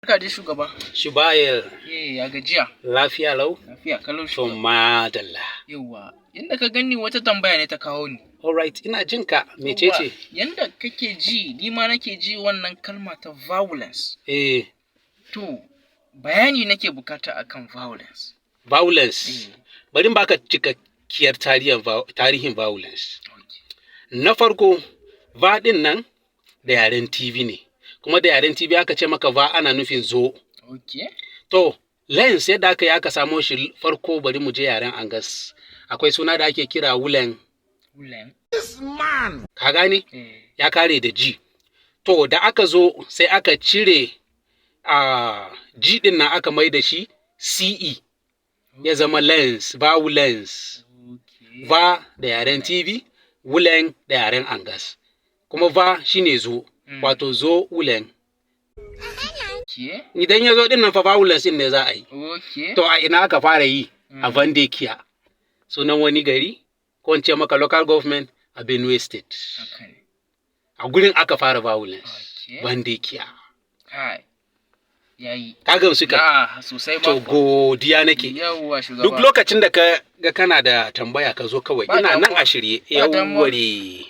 Ka ji shugaba. Shubayel. Ya gajiya. Lafiya lau? Lafiya kalau To shugaba. madalla. Yawwa, inda ka gani wata tambaya ne ta kawo ni. Alright, ina jin ka. Mecece? Yanda kake ji, ni ma nake ji wannan kalma ta violence. To, bayani nake bukata akan violence. Violence. Bari in baka cikakkiyar tarihin violence. Na farko, va din nan da yaren TV ne. Kuma da yaren TV aka ce maka va ana nufin zo. To, lens yadda aka yi aka samo shi farko bari mu je yaren Angas. Akwai suna da ake kira wulen. This man. Ka gane? Ya kare da G. To, da aka zo sai aka cire G din nan aka mai da shi CE. Ya zama lens, violence. Va da yaren TV, wulen da yaren Angas. Kuma va shine zo, wato zo wulen. Idan ya zo din nan fa violence din ne za a yi. To a ina aka fara yi? A Vandekiya. Sunan wani gari, ko in ce maka local government a Benue State. A gurin aka fara violence. Vandekiya. Ka gamsu ka? Sosai ba. To godiya nake. Yawwa shugaba. Duk lokacin da ka ga kana da tambaya ka zo kawai. Ina nan a shirye. Yawware.